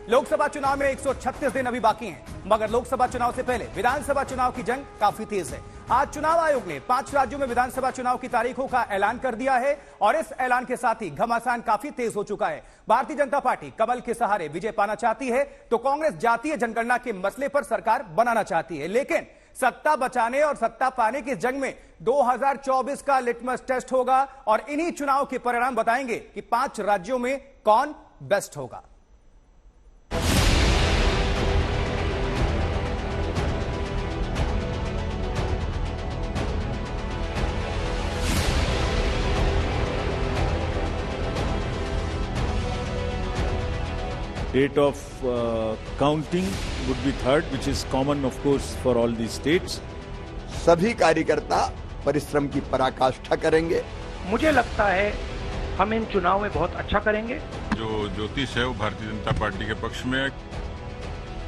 लोकसभा चुनाव में 136 दिन अभी बाकी हैं, मगर लोकसभा चुनाव से पहले विधानसभा चुनाव की जंग काफी तेज है। आज चुनाव आयोग ने 5 राज्यों में विधानसभा चुनाव की तारीखों का ऐलान कर दिया है और इस ऐलान के साथ ही घमासान काफी तेज हो चुका है। भारतीय जनता पार्टी कमल के सहारे विजय पाना चाहती है तो कांग्रेस जातीय जनगणना के मसले पर सरकार बनाना चाहती है, लेकिन सत्ता बचाने और सत्ता पाने की जंग में 2024 का लिटमस टेस्ट होगा और इन्हीं चुनाव के परिणाम बताएंगे कि 5 राज्यों में कौन बेस्ट होगा। Date of counting would be 3rd, which is common of course for all these states. सभी कार्यकर्ता परिश्रम की पराकाष्ठा करेंगे। मुझे लगता है हम इन चुनाव में बहुत अच्छा करेंगे। जो ज्योतिष है वो भारतीय जनता पार्टी के पक्ष में है।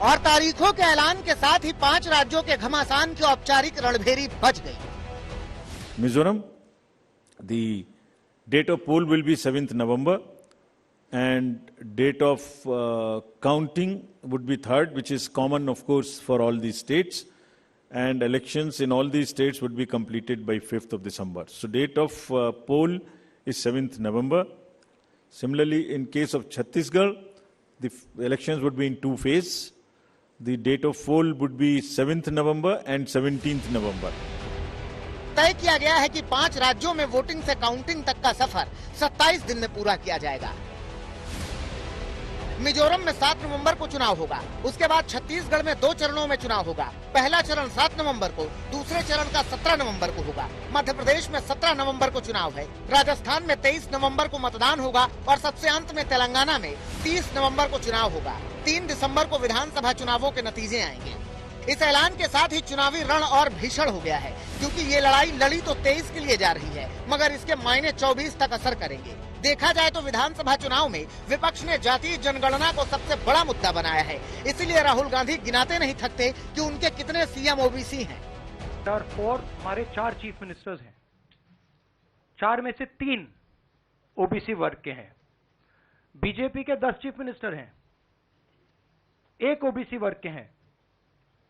और तारीखों के ऐलान के साथ ही 5 राज्यों के घमासान की औपचारिक रणभेरी बज गई। Mizoram, the date of poll will be 7th November. And date of counting would be 3rd, which is common of course for all these states, and elections in all these states would be completed by 5th of December. So date of poll is 7th November. Similarly, in case of Chhattisgarh, the elections would be in 2 phases. The date of poll would be 7th November and 17th November. तय किया गया है कि 5 राज्यों में voting से counting तक का सफर 27 दिन में पूरा किया जाएगा। मिजोरम में 7 नवंबर को चुनाव होगा, उसके बाद छत्तीसगढ़ में 2 चरणों में चुनाव होगा। पहला चरण 7 नवंबर को, दूसरे चरण का 17 नवंबर को होगा। मध्य प्रदेश में 17 नवंबर को चुनाव है। राजस्थान में 23 नवंबर को मतदान होगा और सबसे अंत में तेलंगाना में 30 नवंबर को चुनाव होगा। 3 दिसंबर को विधानसभा चुनावों के नतीजे आएंगे। इस ऐलान के साथ ही चुनावी रण और भीषण हो गया है, क्योंकि ये लड़ाई लड़ी तो 23 के लिए जा रही है, मगर इसके मायने 24 तक असर करेंगे। देखा जाए तो विधानसभा चुनाव में विपक्ष ने जातीय जनगणना को सबसे बड़ा मुद्दा बनाया है, इसीलिए राहुल गांधी गिनाते नहीं थकते कि उनके कितने सीएम ओबीसी हैं। और 4 हमारे 4 चीफ मिनिस्टर्स हैं, 4 में से 3 ओबीसी वर्ग के हैं। बीजेपी के 10 चीफ मिनिस्टर हैं, 1 ओबीसी वर्ग के हैं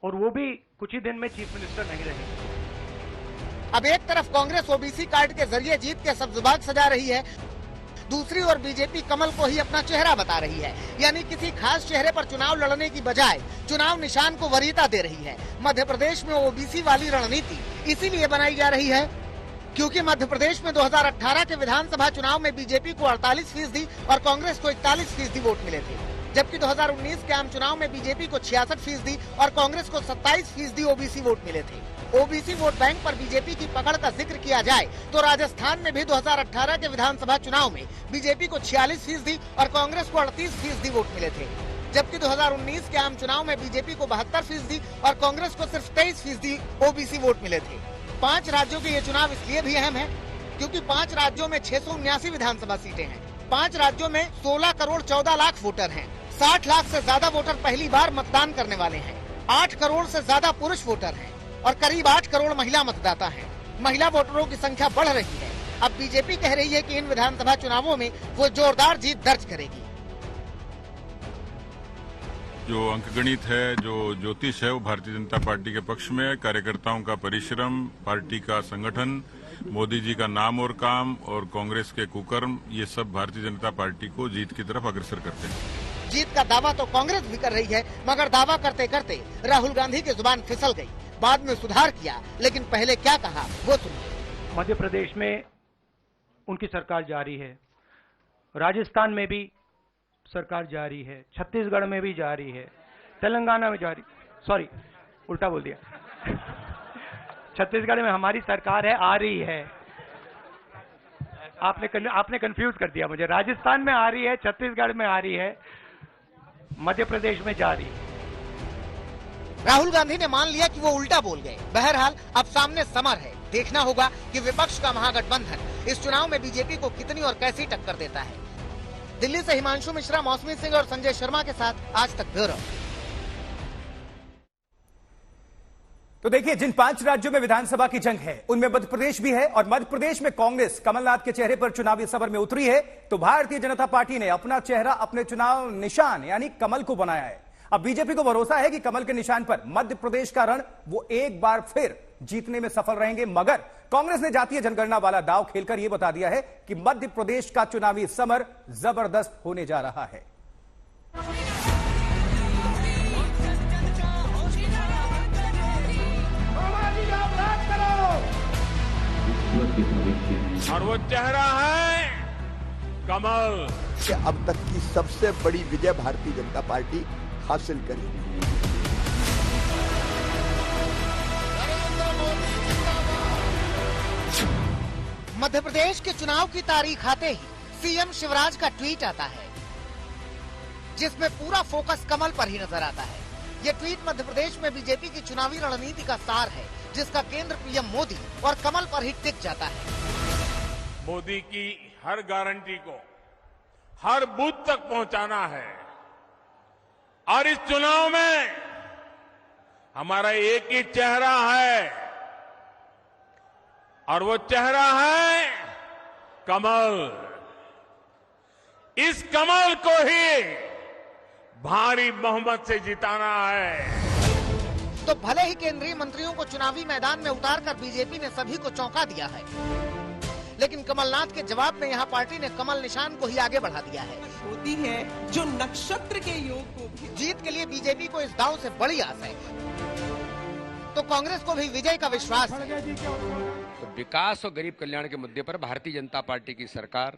और वो भी कुछ ही दिन में चीफ मिनिस्टर नहीं रहेंगे। अब एक तरफ कांग्रेस ओबीसी कार्ड के जरिए जीत के सब्जबाग सजा रही है, दूसरी ओर बीजेपी कमल को ही अपना चेहरा बता रही है, यानी किसी खास चेहरे पर चुनाव लड़ने की बजाय चुनाव निशान को वरीयता दे रही है। मध्य प्रदेश में ओबीसी वाली रणनीति इसीलिए बनाई जा रही है क्योंकि मध्य प्रदेश में 2018 के विधानसभा चुनाव में बीजेपी को 48% और कांग्रेस को 41% वोट मिले थे, जबकि 2019 के आम चुनाव में बीजेपी को 66% और कांग्रेस को 27% ओबीसी वोट मिले थे। ओबीसी वोट बैंक पर बीजेपी की पकड़ का जिक्र किया जाए तो राजस्थान में भी 2018 के विधानसभा चुनाव में बीजेपी को 46% और कांग्रेस को 38% वोट मिले थे, जबकि 2019 के आम चुनाव में बीजेपी को 72% और कांग्रेस को सिर्फ 23% ओबीसी वोट मिले थे। 5 राज्यों के ये चुनाव इसलिए भी अहम है क्योंकि 5 राज्यों में 679 विधानसभा सीटें हैं। 5 राज्यों में 16 करोड़ 14 लाख वोटर हैं। 60 लाख से ज्यादा वोटर पहली बार मतदान करने वाले हैं। 8 करोड़ से ज्यादा पुरुष वोटर हैं और करीब 8 करोड़ महिला मतदाता हैं। महिला वोटरों की संख्या बढ़ रही है। अब बीजेपी कह रही है कि इन विधानसभा चुनावों में वो जोरदार जीत दर्ज करेगी। जो अंकगणित है, जो ज्योतिष है, वो भारतीय जनता पार्टी के पक्ष में है। कार्यकर्ताओं का परिश्रम, पार्टी का संगठन, मोदी जी का नाम और काम और कांग्रेस के कुकर्म, ये सब भारतीय जनता पार्टी को जीत की तरफ अग्रसर करते हैं। जीत का दावा तो कांग्रेस भी कर रही है, मगर दावा करते करते राहुल गांधी की जुबान फिसल गई। बाद में सुधार किया, लेकिन पहले क्या कहा वो सुनिए। मध्य प्रदेश में उनकी सरकार जारी है, राजस्थान में भी सरकार जारी है, छत्तीसगढ़ में भी जारी है, तेलंगाना में जारी, सॉरी उल्टा बोल दिया छत्तीसगढ़ में हमारी सरकार है, आ रही है। आपने कंफ्यूज कर दिया मुझे। राजस्थान में आ रही है, छत्तीसगढ़ में आ रही है, मध्य प्रदेश में जारी है। राहुल गांधी ने मान लिया कि वो उल्टा बोल गए। बहरहाल अब सामने समर है, देखना होगा कि विपक्ष का महागठबंधन इस चुनाव में बीजेपी को कितनी और कैसी टक्कर देता है। दिल्ली से हिमांशु मिश्रा, मौसमी सिंह और संजय शर्मा के साथ आज तक ब्यूरो। तो देखिए, जिन 5 राज्यों में विधानसभा की जंग है उनमें मध्य प्रदेश भी है और मध्य प्रदेश में कांग्रेस कमलनाथ के चेहरे पर चुनावी सफर में उतरी है, तो भारतीय जनता पार्टी ने अपना चेहरा अपने चुनाव निशान यानी कमल को बनाया है। अब बीजेपी को भरोसा है कि कमल के निशान पर मध्य प्रदेश का रण वो एक बार फिर जीतने में सफल रहेंगे, मगर कांग्रेस ने जातीय जनगणना वाला दांव खेलकर यह बता दिया है कि मध्य प्रदेश का चुनावी समर जबरदस्त होने जा रहा है। और वो चेहरा है कमल। कि अब तक की सबसे बड़ी विजय भारतीय जनता पार्टी हासिल करेगी। मध्य प्रदेश के चुनाव की तारीख आते ही सीएम शिवराज का ट्वीट आता है, जिसमें पूरा फोकस कमल पर ही नजर आता है। ये ट्वीट मध्य प्रदेश में बीजेपी की चुनावी रणनीति का सार है, जिसका केंद्र पीएम मोदी और कमल पर ही टिक जाता है। मोदी की हर गारंटी को हर बूथ तक पहुंचाना है और इस चुनाव में हमारा एक ही चेहरा है और वो चेहरा है कमल। इस कमल को ही भारी बहुमत से जिताना है। तो भले ही केंद्रीय मंत्रियों को चुनावी मैदान में उतारकर बीजेपी ने सभी को चौंका दिया है, लेकिन कमलनाथ के जवाब में यहां पार्टी ने कमल निशान को ही आगे बढ़ा दिया है। होती है जो नक्षत्र के योग को भी। जीत के लिए बीजेपी को इस दांव से बड़ी आस है, तो कांग्रेस को भी विजय का विश्वास है। तो विकास और गरीब कल्याण के मुद्दे पर भारतीय जनता पार्टी की सरकार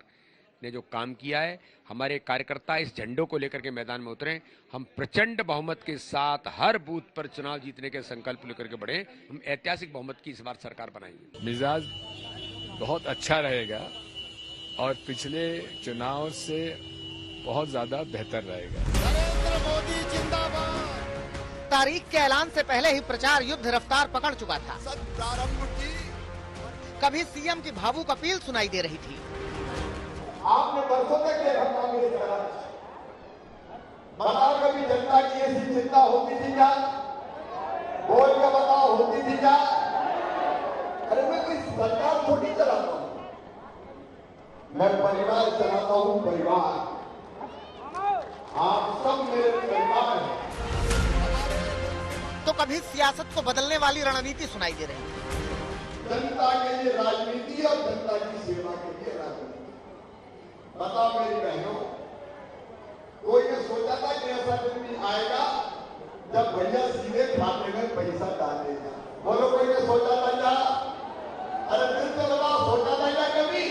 ने जो काम किया है, हमारे कार्यकर्ता इस झंडों को लेकर के मैदान में उतरे। हम प्रचंड बहुमत के साथ हर बूथ पर चुनाव जीतने के संकल्प लेकर के बढ़े। हम ऐतिहासिक बहुमत की इस बार सरकार बनाएंगे। मिजाज बहुत अच्छा रहेगा और पिछले चुनाव से बहुत ज्यादा बेहतर रहेगा। नरेंद्र मोदी जिंदाबाद। तारीख के ऐलान से पहले ही प्रचार युद्ध रफ्तार पकड़ चुका था। कभी सीएम की भावुक अपील सुनाई दे रही थी। आपने बरसों तक ये कांग्रेस करा, बताओ कभी जनता की ऐसी चिंता होती थी क्या? बोल के बताओ, होती थी क्या? अरे मैं कोई सरकार थोड़ी चलाता हूं, मैं परिवार चलाता हूं। परिवार, आप सब मेरे परिवार हैं। तो कभी सियासत को बदलने वाली रणनीति सुनाई दे रही थी। जनता के लिए राजनीति और जनता की सेवा के लिए राजनीति। बताओ मेरी बहनों, कोई ने सोचा था कि ऐसा दिन भी आएगा जब भैया सीधे खाते में पैसा डालेगा? बोलो, कोई ने सोचा था क्या? अरे दिल से बताओ, सोचा था क्या कभी?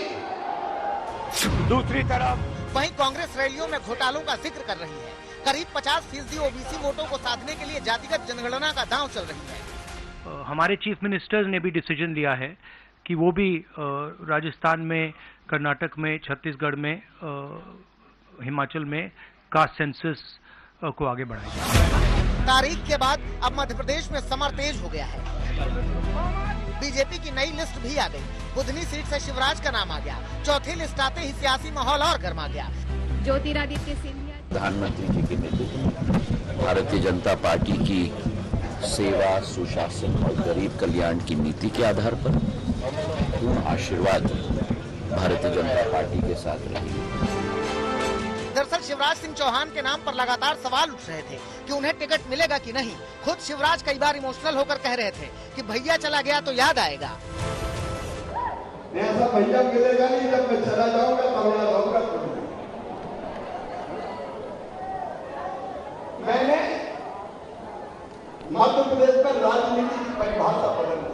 दूसरी तरफ वहीं कांग्रेस रैलियों में घोटालों का जिक्र कर रही है। करीब 50% ओबीसी वोटों को साधने के लिए जातिगत जनगणना का दांव चल रही है। हमारे चीफ मिनिस्टर्स ने भी डिसीजन लिया है कि वो भी राजस्थान में, कर्नाटक में, छत्तीसगढ़ में, हिमाचल में कास्ट सेंसस को आगे बढ़ाएंगे। तारीख के बाद अब मध्य प्रदेश में समर तेज हो गया है। बीजेपी की नई लिस्ट भी आ गई। बुधनी सीट से शिवराज का नाम आ गया। चौथी लिस्ट आते ही सियासी माहौल और गर्मा गया। ज्योतिरादित्य सिंधिया प्रधानमंत्री जी के नेतृत्व भारतीय जनता पार्टी की सेवा, सुशासन और गरीब कल्याण की नीति के आधार पर पूर्ण आशीर्वाद भारतीय जनता पार्टी के साथ रहेगी। दरअसल शिवराज सिंह चौहान के नाम पर लगातार सवाल उठ रहे थे कि उन्हें टिकट मिलेगा कि नहीं। खुद शिवराज कई बार इमोशनल होकर कह रहे थे कि भैया चला गया तो याद आएगा। ऐसा भैया मिलेगा नहीं, जब मैं चला जाऊंगा तब याद आऊंगा। मैंने मध्य प्रदेश में राजनीति की परिभाषा बदल दी।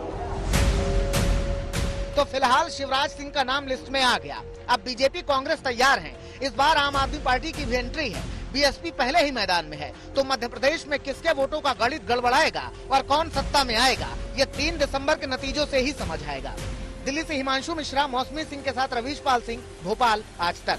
तो फिलहाल शिवराज सिंह का नाम लिस्ट में आ गया। अब बीजेपी कांग्रेस तैयार है। इस बार आम आदमी पार्टी की भी एंट्री है। बीएसपी पहले ही मैदान में है। तो मध्य प्रदेश में किसके वोटों का गणित गड़बड़ाएगा और कौन सत्ता में आएगा, ये 3 दिसंबर के नतीजों से ही समझ आएगा। दिल्ली से हिमांशु मिश्रा, मौसमी सिंह के साथ रवीश पाल सिंह, भोपाल, आज तक।